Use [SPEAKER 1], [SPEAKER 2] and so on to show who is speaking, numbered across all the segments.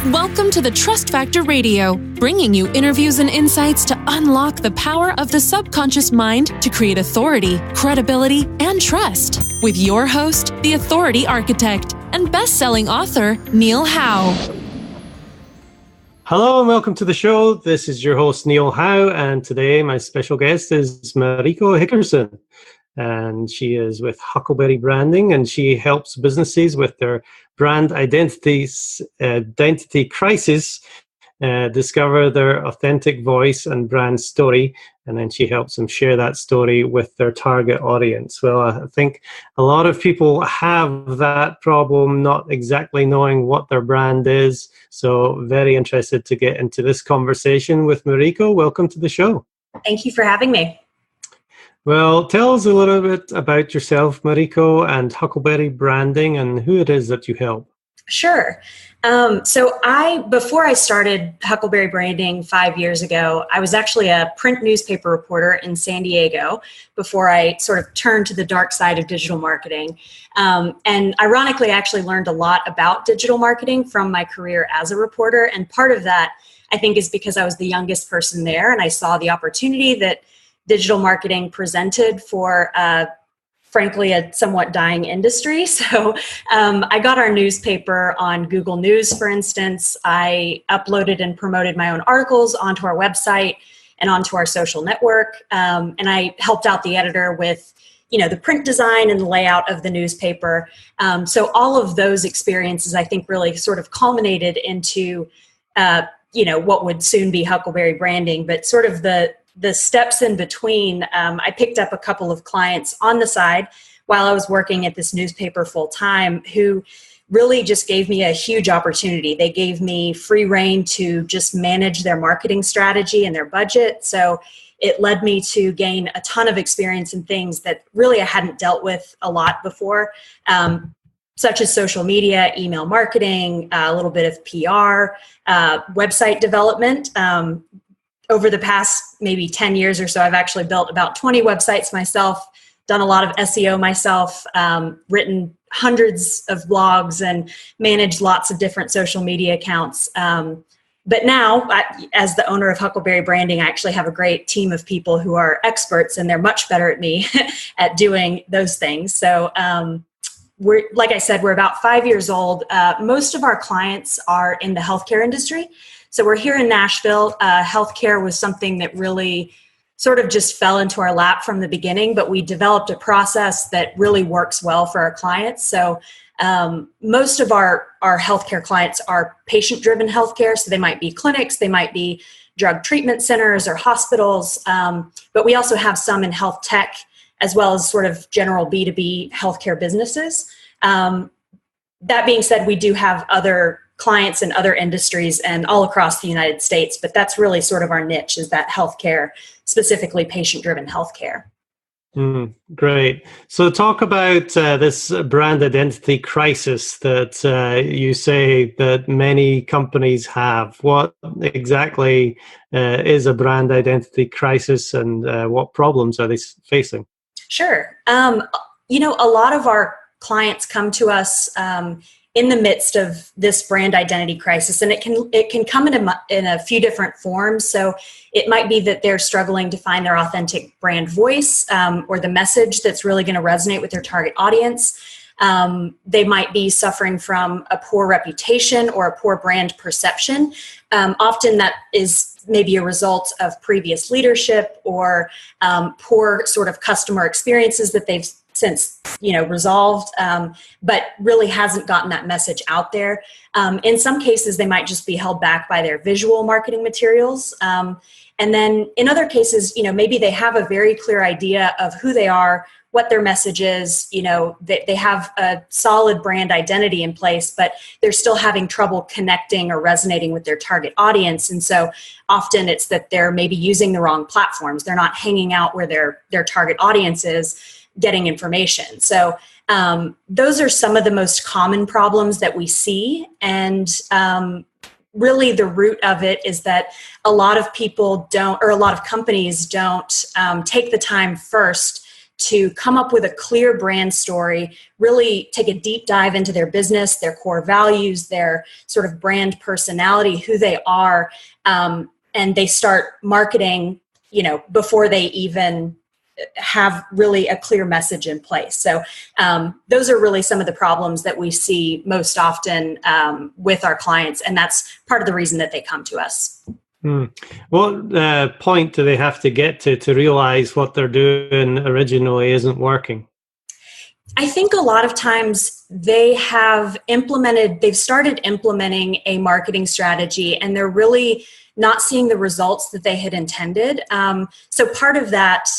[SPEAKER 1] Welcome to the Trust Factor Radio, bringing you interviews and insights to unlock the power of the subconscious mind to create authority, credibility, and trust. With your host, the Authority Architect and best-selling author, Neil Howe.
[SPEAKER 2] Hello and welcome to the show. This is your host, Neil Howe, and today my special guest is Mariko Hickerson. And she is with Huckleberry Branding, and she helps businesses with their brand identity crisis, discover their authentic voice and brand story, and then she helps them share that story with their target audience. Well, I think a lot of people have that problem, not exactly knowing what their brand is. So very interested to get into this conversation with Mariko. Welcome to the show.
[SPEAKER 3] Thank you for having me.
[SPEAKER 2] Well, tell us a little bit about yourself, Mariko, and Huckleberry Branding and who it is that you help.
[SPEAKER 3] Sure. Before I started Huckleberry Branding 5 years ago, I was actually a print newspaper reporter in San Diego before I sort of turned to the dark side of digital marketing. And ironically, I actually learned a lot about digital marketing from my career as a reporter. And part of that, I think, is because I was the youngest person there and I saw the opportunity that digital marketing presented for, frankly, a somewhat dying industry. So I got our newspaper on Google News, for instance. I uploaded and promoted my own articles onto our website and onto our social network. And I helped out the editor with, the print design and the layout of the newspaper. So all of those experiences, I think, really sort of culminated into, what would soon be Huckleberry Branding, but sort of the steps in between. I picked up a couple of clients on the side while I was working at this newspaper full time who really just gave me a huge opportunity. They gave me free rein to just manage their marketing strategy and their budget. So it led me to gain a ton of experience in things that really I hadn't dealt with a lot before, such as social media, email marketing, a little bit of PR, website development. Over the past maybe 10 years or so, I've actually built about 20 websites myself, done a lot of SEO myself, written hundreds of blogs and managed lots of different social media accounts. But now, as the owner of Huckleberry Branding, I actually have a great team of people who are experts, and they're much better at me at doing those things. So like I said, we're about 5 years old. Most of our clients are in the healthcare industry. So we're here in Nashville. Healthcare was something that really sort of just fell into our lap from the beginning, but we developed a process that really works well for our clients. So most of our healthcare clients are patient-driven healthcare. So they might be clinics, they might be drug treatment centers or hospitals, but we also have some in health tech as well as sort of general B2B healthcare businesses. That being said, we do have other clients in other industries and all across the United States, but that's really sort of our niche, is that healthcare, specifically patient-driven healthcare.
[SPEAKER 2] Great. So talk about this brand identity crisis that you say that many companies have. What exactly is a brand identity crisis, and what problems are they facing? Sure.
[SPEAKER 3] A lot of our clients come to us in the midst of this brand identity crisis, and it can come in a few different forms. So it might be that they're struggling to find their authentic brand voice, or the message that's really going to resonate with their target audience. They might be suffering from a poor reputation or a poor brand perception. Often that is maybe a result of previous leadership or poor sort of customer experiences that they've since resolved, but really hasn't gotten that message out there. In some cases, they might just be held back by their visual marketing materials. And then in other cases, maybe they have a very clear idea of who they are, what their message is, they have a solid brand identity in place, but they're still having trouble connecting or resonating with their target audience. And so often it's that they're maybe using the wrong platforms. They're not hanging out where their target audience is, getting information. So those are some of the most common problems that we see. And really the root of it is that a lot of people don't, or a lot of companies don't take the time first to come up with a clear brand story, really take a deep dive into their business, their core values, their sort of brand personality, who they are, and they start marketing, before they even have really a clear message in place. So those are really some of the problems that we see most often with our clients, and that's part of the reason that they come to us.
[SPEAKER 2] What point do they have to get to realize what they're doing originally isn't working?
[SPEAKER 3] I think a lot of times they've started implementing a marketing strategy, and they're really not seeing the results that they had intended. So part of that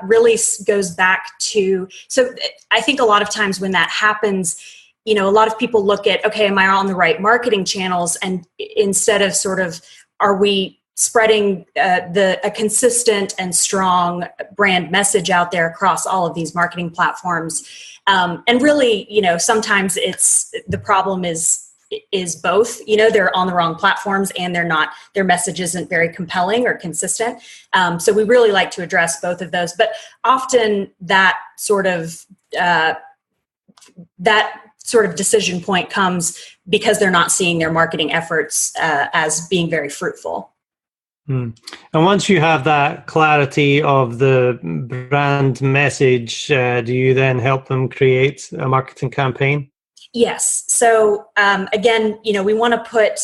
[SPEAKER 3] really goes back to, so I think a lot of times when that happens, a lot of people look at, okay, am I on the right marketing channels? And instead of sort of, are we spreading a consistent and strong brand message out there across all of these marketing platforms? And really, sometimes the problem is both. They're on the wrong platforms, and their message isn't very compelling or consistent. So we really like to address both of those. But often that sort of decision point comes because they're not seeing their marketing efforts as being very fruitful.
[SPEAKER 2] And once you have that clarity of the brand message, do you then help them create a marketing campaign?
[SPEAKER 3] Yes. So again, we want to put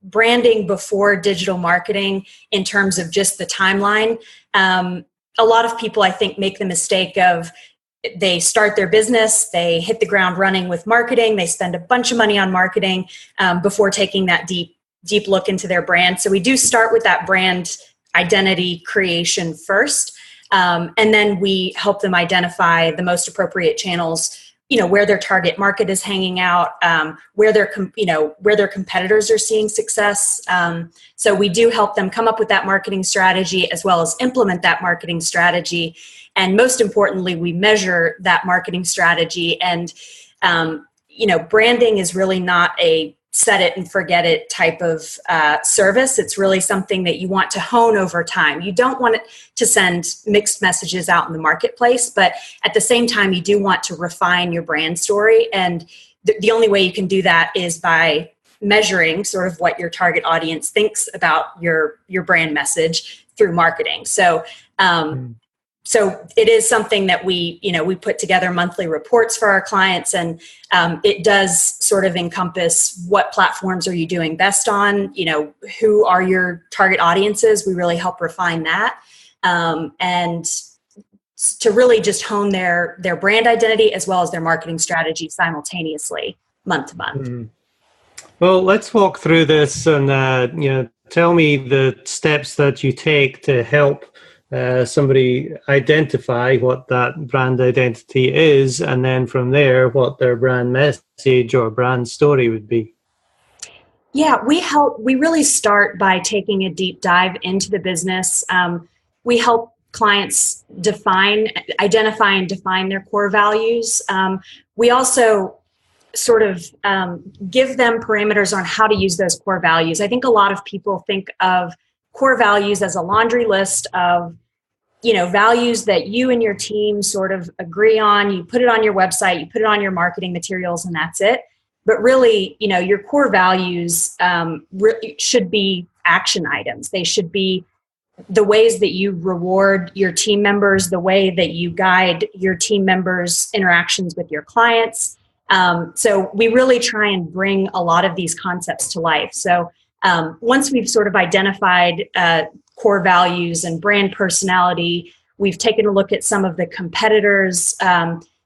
[SPEAKER 3] branding before digital marketing in terms of just the timeline. A lot of people, I think, make the mistake of they start their business, they hit the ground running with marketing, they spend a bunch of money on marketing before taking that deep look into their brand. So we do start with that brand identity creation first, and then we help them identify the most appropriate channels, where their target market is hanging out, where their competitors are seeing success. So we do help them come up with that marketing strategy as well as implement that marketing strategy. And most importantly, we measure that marketing strategy. And, branding is really not a set it and forget it type of service. It's really something that you want to hone over time. You don't want it to send mixed messages out in the marketplace, but at the same time, you do want to refine your brand story. And the only way you can do that is by measuring sort of what your target audience thinks about your brand message through marketing. So it is something that we put together monthly reports for our clients, and it does sort of encompass what platforms are you doing best on, who are your target audiences. We really help refine that, and to really just hone their brand identity as well as their marketing strategy simultaneously, month to month.
[SPEAKER 2] Well, let's walk through this and tell me the steps that you take to help somebody identify what that brand identity is, and then from there, what their brand message or brand story would be.
[SPEAKER 3] Yeah, we really start by taking a deep dive into the business. We help clients identify and define their core values. We also sort of give them parameters on how to use those core values. I think a lot of people think of core values as a laundry list of values that you and your team sort of agree on. You put it on your website, you put it on your marketing materials, and that's it. But really, your core values should be action items. They should be the ways that you reward your team members, the way that you guide your team members' interactions with your clients. So we really try and bring a lot of these concepts to life. So once we've sort of identified core values and brand personality, we've taken a look at some of the competitors.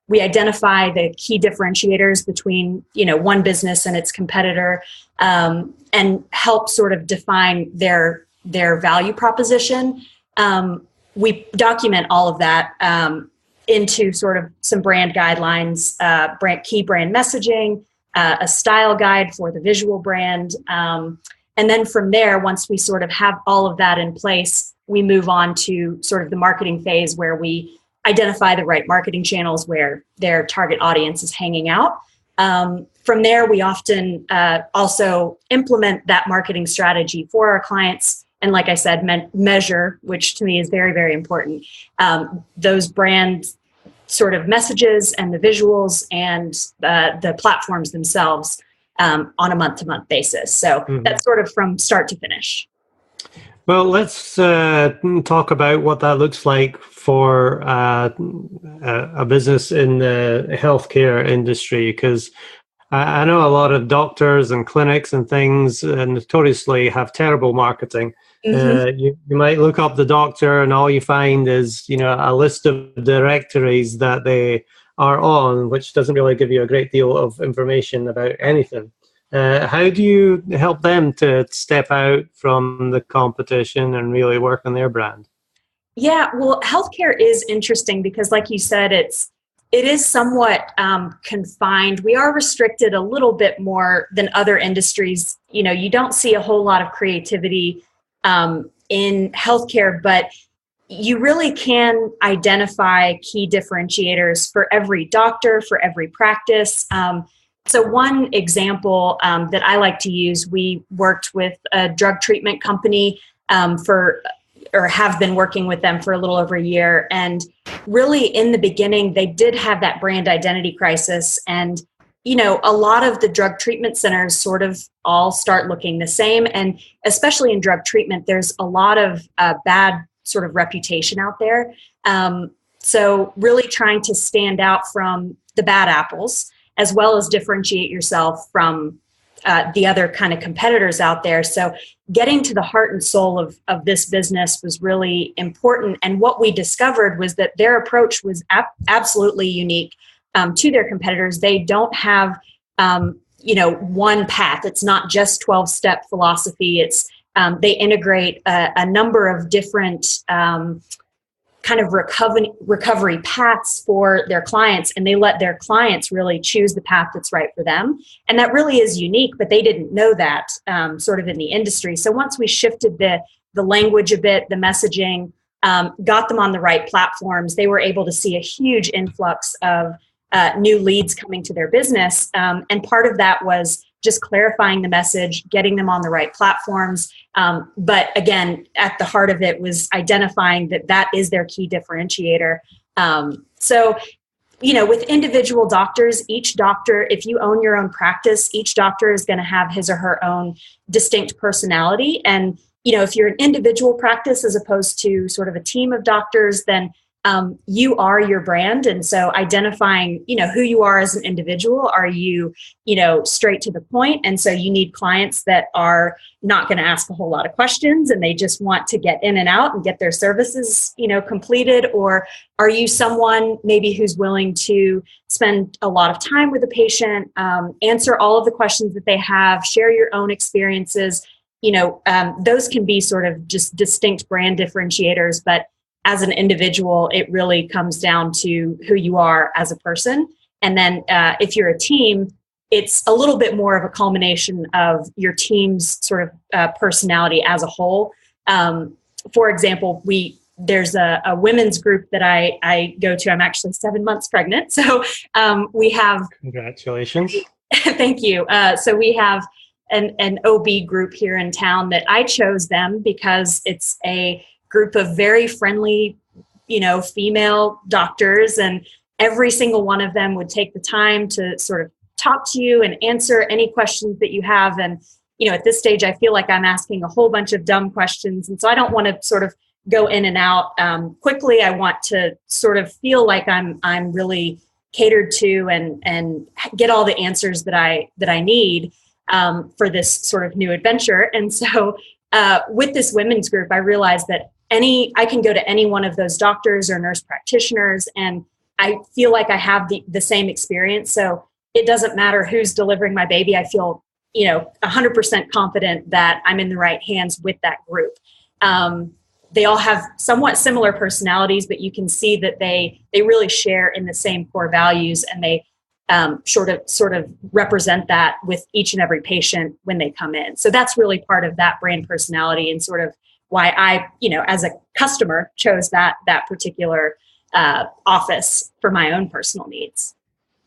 [SPEAKER 3] We identify the key differentiators between, one business and its competitor, and help sort of define their value proposition. We document all of that into sort of some brand guidelines, key brand messaging, a style guide for the visual brand. And then from there, once we sort of have all of that in place, we move on to sort of the marketing phase where we identify the right marketing channels where their target audience is hanging out. From there, we often also implement that marketing strategy for our clients and like I said, measure, which to me is very, very important, those brand sort of messages and the visuals and the platforms themselves on a month-to-month basis. So that's sort of from start to finish.
[SPEAKER 2] Well, let's talk about what that looks like for a business in the healthcare industry, because I know a lot of doctors and clinics and things notoriously have terrible marketing. You might look up the doctor and all you find is, a list of directories that they are on, which doesn't really give you a great deal of information about anything. How do you help them to step out from the competition and really work on their brand?
[SPEAKER 3] Yeah, well, healthcare is interesting because, like you said, it is somewhat confined. We are restricted a little bit more than other industries. You don't see a whole lot of creativity in healthcare, but you really can identify key differentiators for every doctor, for every practice. So one example that I like to use, we worked with a drug treatment company or have been working with them for a little over a year. And really in the beginning, they did have that brand identity crisis. And, a lot of the drug treatment centers sort of all start looking the same. And especially in drug treatment, there's a lot of bad sort of reputation out there. So really trying to stand out from the bad apples, as well as differentiate yourself from the other kind of competitors out there. So getting to the heart and soul of this business was really important. And what we discovered was that their approach was absolutely unique to their competitors. They don't have, one path. It's not just 12-step philosophy. It's they integrate a number of different kind of recovery paths for their clients, and they let their clients really choose the path that's right for them. And that really is unique, but they didn't know that sort of in the industry. So once we shifted the language a bit, the messaging, got them on the right platforms, they were able to see a huge influx of new leads coming to their business. And part of that was just clarifying the message, getting them on the right platforms. But again, at the heart of it was identifying that is their key differentiator. So, with individual doctors, each doctor, if you own your own practice, each doctor is going to have his or her own distinct personality. And, if you're an individual practice as opposed to sort of a team of doctors, then you are your brand. And so identifying, who you are as an individual, are you, straight to the point? And so you need clients that are not going to ask a whole lot of questions and they just want to get in and out and get their services, completed. Or are you someone maybe who's willing to spend a lot of time with the patient, answer all of the questions that they have, share your own experiences? Those can be sort of just distinct brand differentiators, but as an individual, it really comes down to who you are as a person. And then if you're a team, it's a little bit more of a culmination of your team's sort of personality as a whole. For example, there's a women's group that I go to. I'm actually 7 months pregnant. So we have...
[SPEAKER 2] Congratulations.
[SPEAKER 3] Thank you. So we have an OB group here in town that I chose them because it's a group of very friendly, female doctors, and every single one of them would take the time to sort of talk to you and answer any questions that you have. And, at this stage, I feel like I'm asking a whole bunch of dumb questions. And so I don't want to sort of go in and out quickly. I want to sort of feel like I'm really catered to and get all the answers that I need for this sort of new adventure. And so with this women's group, I realized that I can go to any one of those doctors or nurse practitioners, and I feel like I have the same experience. So it doesn't matter who's delivering my baby. I feel, 100% confident that I'm in the right hands with that group. They all have somewhat similar personalities, but you can see that they really share in the same core values, and they sort of represent that with each and every patient when they come in. So that's really part of that brand personality and sort of why I, as a customer, chose that particular office for my own personal needs.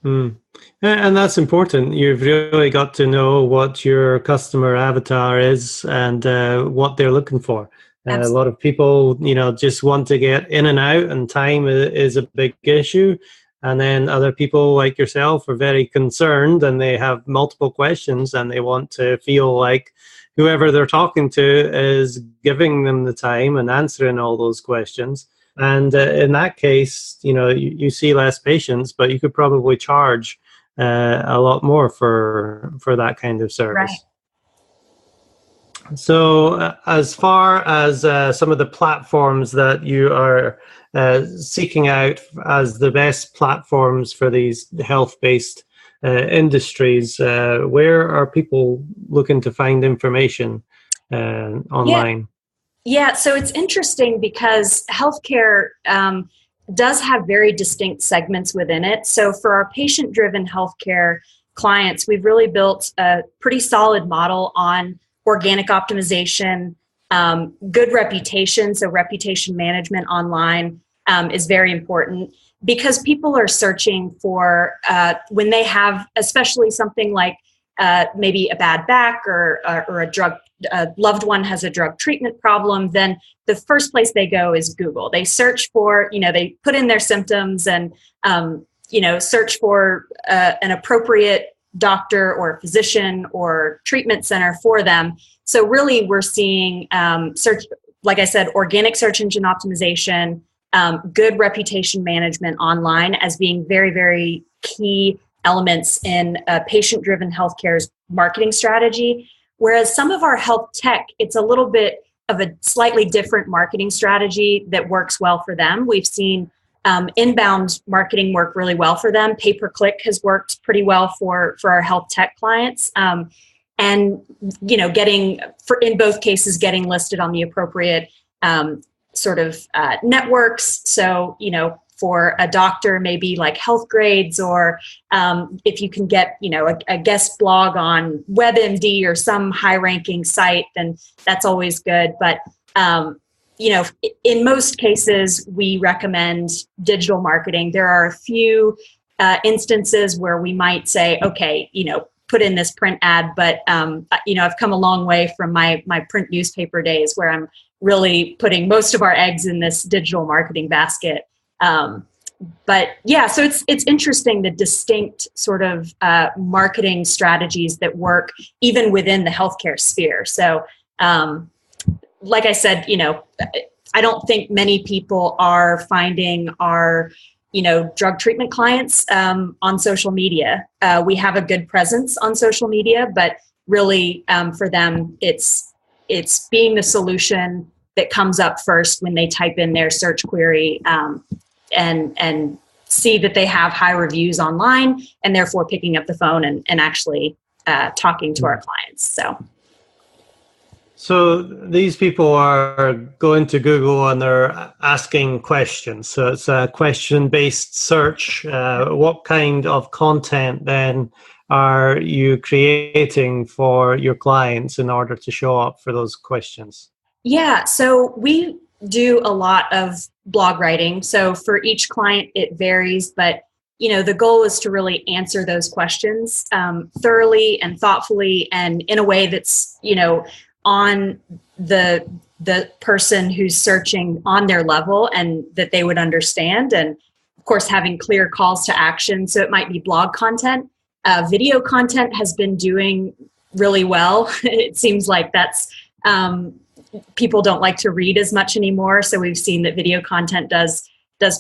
[SPEAKER 2] Mm. And that's important. You've really got to know what your customer avatar is and what they're looking for. A lot of people, just want to get in and out, and time is a big issue. And then other people like yourself are very concerned, and they have multiple questions, and they want to feel like whoever they're talking to is giving them the time and answering all those questions. And in that case, you see less patients, but you could probably charge a lot more for that kind of service.
[SPEAKER 3] Right.
[SPEAKER 2] So as far as some of the platforms that you are seeking out as the best platforms for these health-based industries, where are people looking to find information online?
[SPEAKER 3] Yeah, so it's interesting because healthcare does have very distinct segments within it. So for our patient-driven healthcare clients, we've really built a pretty solid model on organic optimization, good reputation. So reputation management online is very important because people are searching for when they have, especially something like maybe a bad back or a loved one has a drug treatment problem, then the first place they go is Google. They search for, they put in their symptoms and, search for an appropriate doctor or physician or treatment center for them. So really we're seeing search, like I said, organic search engine optimization, good reputation management online as being very, very key elements in patient-driven healthcare's marketing strategy. Whereas some of our health tech, it's a little bit of a slightly different marketing strategy that works well for them. We've seen inbound marketing work really well for them. Pay-per-click has worked pretty well for our health tech clients. And, in both cases, getting listed on the appropriate networks. So, for a doctor, maybe like Health Grades, or if you can get, a guest blog on WebMD or some high-ranking site, then that's always good. But, in most cases, we recommend digital marketing. There are a few instances where we might say, okay, put in this print ad, but, I've come a long way from my print newspaper days where I'm really putting most of our eggs in this digital marketing basket. But yeah, so it's interesting, the distinct sort of marketing strategies that work even within the healthcare sphere. So, like I said, I don't think many people are finding our, drug treatment clients on social media. We have a good presence on social media, but really for them, it's being the solution that comes up first when they type in their search query and see that they have high reviews online, and therefore picking up the phone and actually talking to our clients.
[SPEAKER 2] So these people are going to Google and they're asking questions. So it's a question-based search. What kind of content then are you creating for your clients in order to show up for those questions? Yeah,
[SPEAKER 3] so we do a lot of blog writing. So for each client, it varies, but the goal is to really answer those questions thoroughly and thoughtfully, and in a way that's on the person who's searching on their level and that they would understand. And of course, having clear calls to action. So it might be blog content. Video content has been doing really well. It seems like that's people don't like to read as much anymore. So we've seen that video content does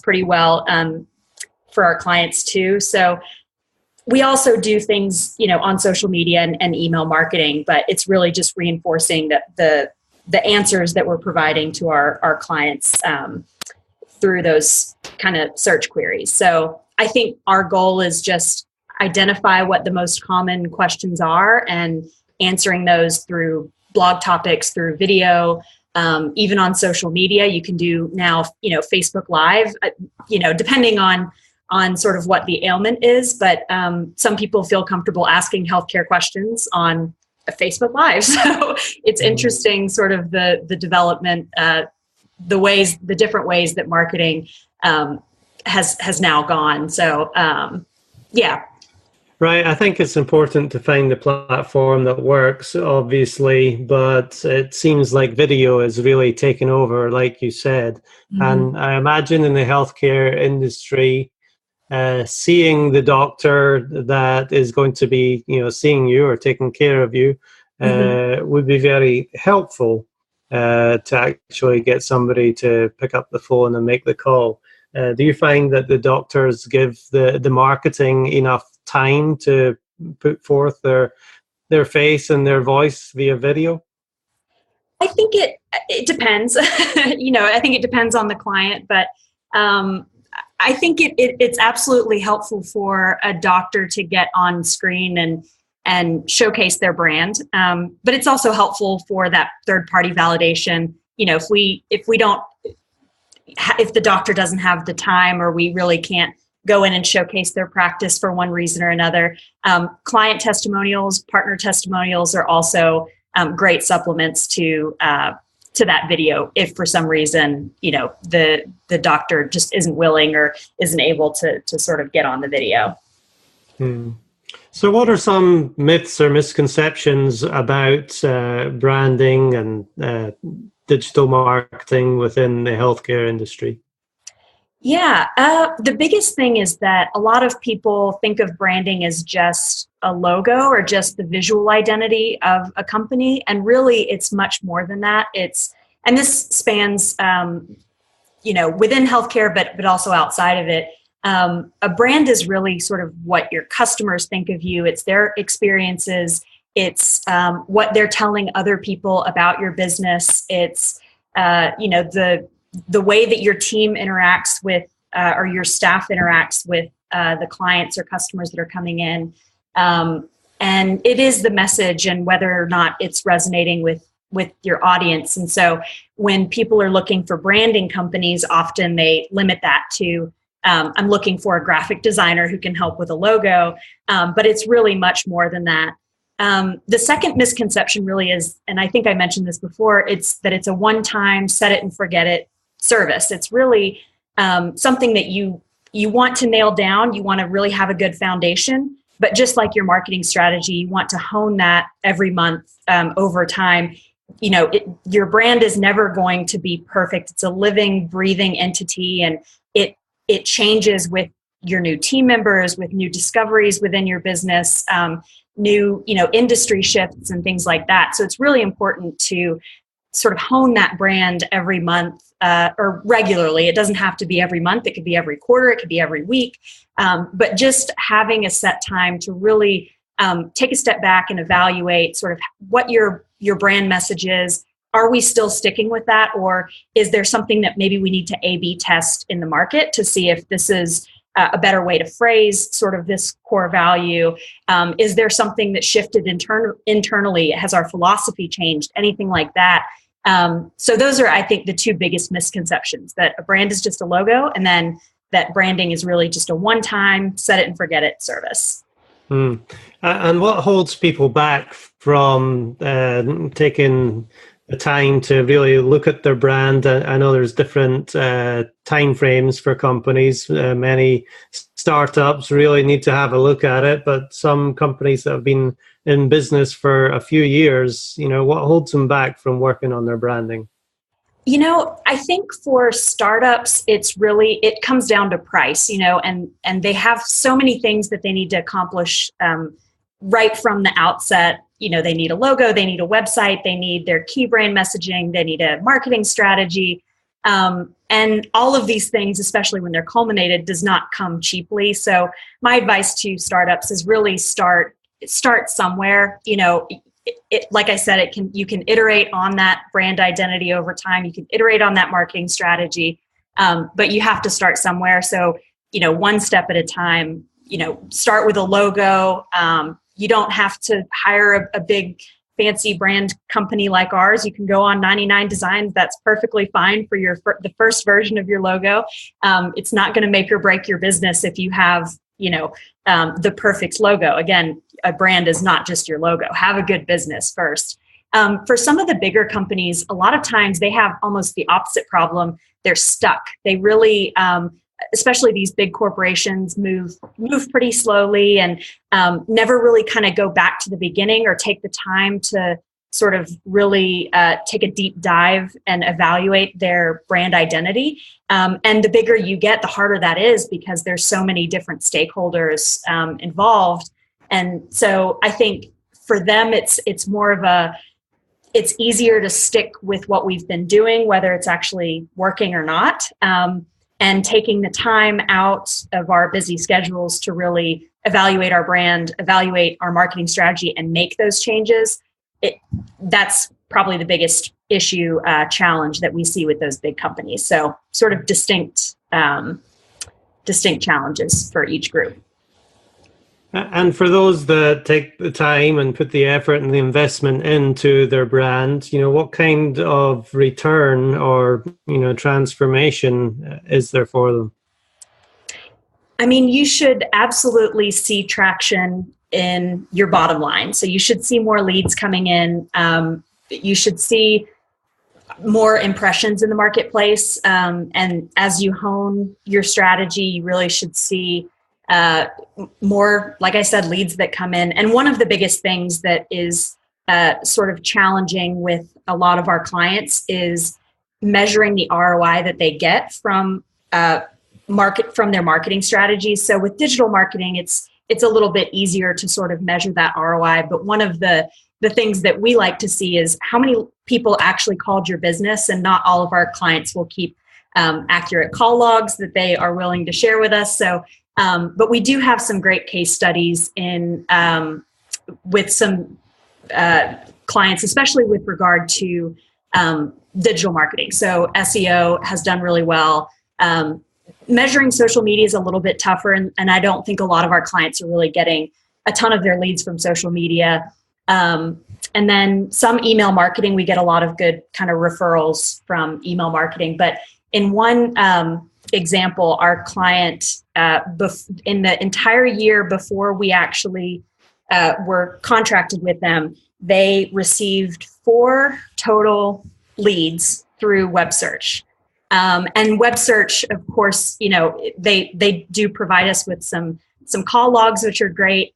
[SPEAKER 3] pretty well for our clients too. So we also do things, on social media and email marketing, but it's really just reinforcing that the answers that we're providing to our clients through those kind of search queries. So I think our goal is just identify what the most common questions are and answering those through blog topics, through video, even on social media. You can do now, Facebook Live, depending on sort of what the ailment is, but some people feel comfortable asking healthcare questions on a Facebook Live. So it's interesting sort of the development, the different ways that marketing has now gone. So Yeah.
[SPEAKER 2] Right. I think it's important to find the platform that works, obviously, but it seems like video is really taken over, like you said.
[SPEAKER 3] Mm-hmm.
[SPEAKER 2] And I imagine in the healthcare industry, seeing the doctor that is going to be, seeing you or taking care of you would be very helpful to actually get somebody to pick up the phone and make the call. Do you find that the doctors give the marketing enough time to put forth their face and their voice via video?
[SPEAKER 3] I think it depends. I think it depends on the client, but I think it's absolutely helpful for a doctor to get on screen and showcase their brand. But it's also helpful for that third party validation. If the doctor doesn't have the time, or we really can't go in and showcase their practice for one reason or another, client testimonials, partner testimonials are also great supplements to that video. If for some reason, the doctor just isn't willing or isn't able to sort of get on the video.
[SPEAKER 2] So what are some myths or misconceptions about branding and digital marketing within the healthcare industry?
[SPEAKER 3] Yeah, the biggest thing is that a lot of people think of branding as just a logo or just the visual identity of a company, and really it's much more than that. And this spans, within healthcare, but also outside of it. A brand is really sort of what your customers think of you. It's their experiences. It's what they're telling other people about your business. It's the way that your team interacts with, or your staff interacts with the clients or customers that are coming in. And it is the message and whether or not it's resonating with your audience. And so when people are looking for branding companies, often they limit that to, I'm looking for a graphic designer who can help with a logo. But it's really much more than that. The second misconception really is, and I think I mentioned this before, it's that it's a one-time set it and forget it service. It's really something that you want to nail down. You want to really have a good foundation, but just like your marketing strategy, you want to hone that every month over time. Your brand is never going to be perfect. It's a living, breathing entity, and it changes with your new team members, with new discoveries within your business, new industry shifts and things like that. So it's really important to sort of hone that brand every month or regularly. It doesn't have to be every month. It could be every quarter. It could be every week. But just having a set time to really take a step back and evaluate sort of what your brand message is. Are we still sticking with that? Or is there something that maybe we need to A/B test in the market to see if this is a better way to phrase sort of this core value? Is there something that shifted internally? Has our philosophy changed? Anything like that? So those are, I think, the two biggest misconceptions, that a brand is just a logo, and then that branding is really just a one-time set it and forget it service.
[SPEAKER 2] And what holds people back from taking the time to really look at their brand? I know there's different time frames for companies. Many startups really need to have a look at it, but some companies that have been in business for a few years, what holds them back from working on their branding?
[SPEAKER 3] I think for startups, it comes down to price, and they have so many things that they need to accomplish right from the outset. They need a logo, they need a website, they need their key brand messaging, they need a marketing strategy. And all of these things, especially when they're culminated, does not come cheaply. So my advice to startups is really start somewhere. Like I said, you can iterate on that brand identity over time. You can iterate on that marketing strategy, but you have to start somewhere. So, one step at a time, start with a logo. You don't have to hire a big fancy brand company like ours. You can go on 99 Designs. That's perfectly fine for the first version of your logo. It's not going to make or break your business if you have, the perfect logo. Again, a brand is not just your logo. Have a good business first. For some of the bigger companies, a lot of times they have almost the opposite problem. They're stuck. They really, especially these big corporations move pretty slowly and never really kind of go back to the beginning or take the time to sort of really take a deep dive and evaluate their brand identity. And the bigger you get, the harder that is because there's so many different stakeholders involved. And so I think for them, it's more of it's easier to stick with what we've been doing, whether it's actually working or not, and taking the time out of our busy schedules to really evaluate our brand, evaluate our marketing strategy, and make those changes. That's probably the biggest issue, challenge that we see with those big companies. So sort of distinct challenges for each group.
[SPEAKER 2] And for those that take the time and put the effort and the investment into their brand, what kind of return or, transformation is there for them?
[SPEAKER 3] I mean, you should absolutely see traction in your bottom line. So you should see more leads coming in. You should see more impressions in the marketplace. And as you hone your strategy, you really should see more, like I said, leads that come in. And one of the biggest things that is sort of challenging with a lot of our clients is measuring the ROI that they get from their marketing strategies. So with digital marketing, it's a little bit easier to sort of measure that ROI. But one of the things that we like to see is how many people actually called your business, and not all of our clients will keep accurate call logs that they are willing to share with us. So, but we do have some great case studies with some clients, especially with regard to digital marketing. So SEO has done really well. Measuring social media is a little bit tougher, and I don't think a lot of our clients are really getting a ton of their leads from social media. And then some email marketing, we get a lot of good kind of referrals from email marketing. But in one example, our client, in the entire year before we actually were contracted with them, they received 4 total leads through web search. And web search, of course, they do provide us with some call logs, which are great.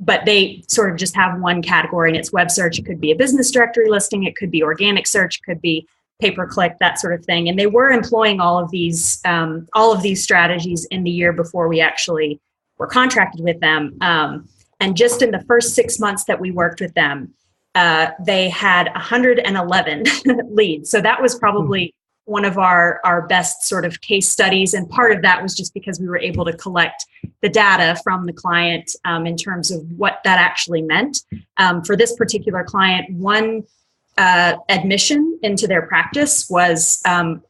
[SPEAKER 3] But they sort of just have one category, and it's web search. It could be a business directory listing. It could be organic search. It could be pay-per-click, that sort of thing. And they were employing all of these strategies in the year before we actually were contracted with them. And just in the first 6 months that we worked with them, they had 111 leads. So that was probably one of our best sort of case studies. And part of that was just because we were able to collect the data from the client in terms of what that actually meant. For this particular client, one admission into their practice was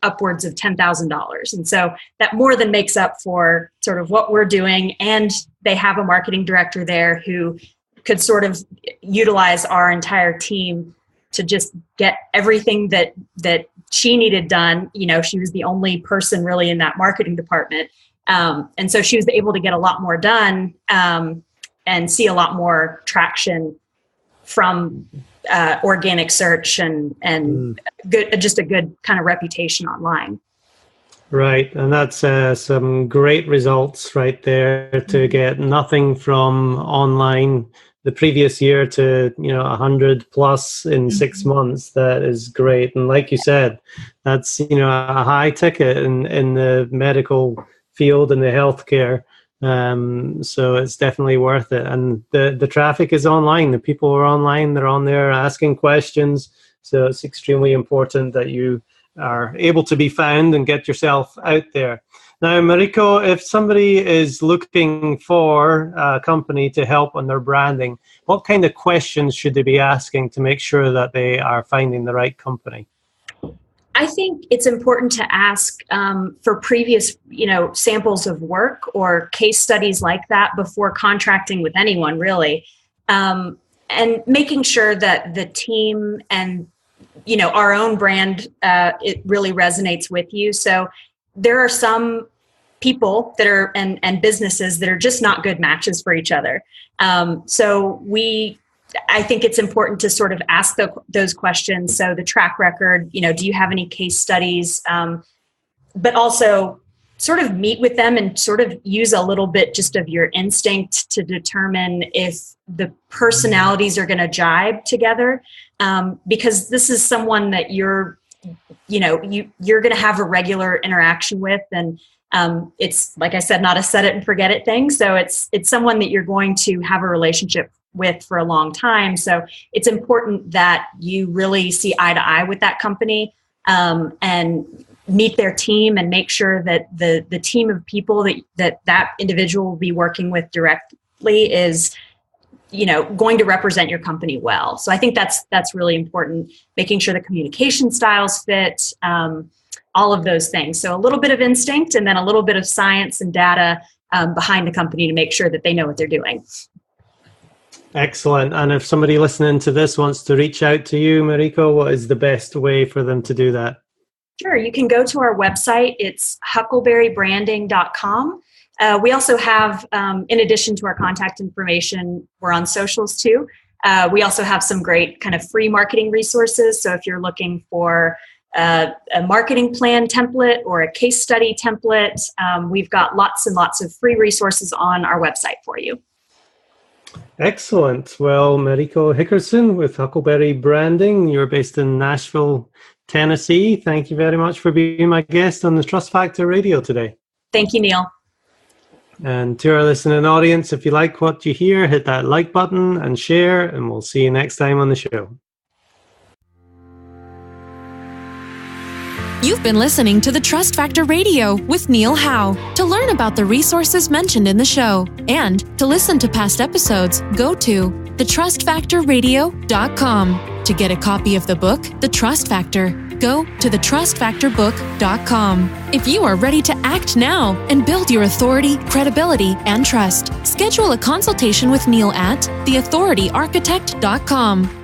[SPEAKER 3] upwards of $10,000. And so that more than makes up for sort of what we're doing. And they have a marketing director there who could sort of utilize our entire team to just get everything that she needed done. She was the only person really in that marketing department. And so she was able to get a lot more done and see a lot more traction from organic search and just a good kind of reputation online.
[SPEAKER 2] Right. And that's some great results right there, to get nothing from online the previous year to 100 plus in 6 months. That is great. And like you said, that's a high ticket in the medical field and the healthcare. So it's definitely worth it. And the traffic is online. The people are online. They're on there asking questions. So it's extremely important that you are able to be found and get yourself out there. Now, Mariko, if somebody is looking for a company to help on their branding, what kind of questions should they be asking to make sure that they are finding the right company?
[SPEAKER 3] I think it's important to ask for previous, samples of work or case studies like that before contracting with anyone, really, and making sure that the team and our own brand it really resonates with you. So there are some people that are and businesses that are just not good matches for each other. So I think it's important to sort of ask those questions. So the track record, do you have any case studies? But also sort of meet with them and sort of use a little bit just of your instinct to determine if the personalities are going to jibe together. Because this is someone that you're going to have a regular interaction with. And it's, like I said, not a set it and forget it thing. So it's someone that you're going to have a relationship with for a long time. So it's important that you really see eye to eye with that company, and meet their team and make sure that the team of people that individual will be working with directly is, going to represent your company well. So I think that's really important, making sure the communication styles fit, all of those things. So a little bit of instinct and then a little bit of science and data behind the company to make sure that they know what they're doing.
[SPEAKER 2] Excellent. And if somebody listening to this wants to reach out to you, Mariko, what is the best way for them to do that?
[SPEAKER 3] Sure. You can go to our website. It's huckleberrybranding.com. We also have, in addition to our contact information, we're on socials too. We also have some great kind of free marketing resources. So if you're looking for a marketing plan template or a case study template, we've got lots and lots of free resources on our website for you.
[SPEAKER 2] Excellent. Well, Mariko Hickerson with Huckleberry Branding, you're based in Nashville, Tennessee. Thank you very much for being my guest on the Trust Factor Radio today.
[SPEAKER 3] Thank you, Neil.
[SPEAKER 2] And to our listening audience, if you like what you hear, hit that like button and share, and we'll see you next time on the show.
[SPEAKER 1] You've been listening to the Trust Factor Radio with Neil Howe. To learn about the resources mentioned in the show and to listen to past episodes, go to thetrustfactorradio.com. To get a copy of the book, The Trust Factor, go to thetrustfactorbook.com. If you are ready to act now and build your authority, credibility, and trust, schedule a consultation with Neil at theauthorityarchitect.com.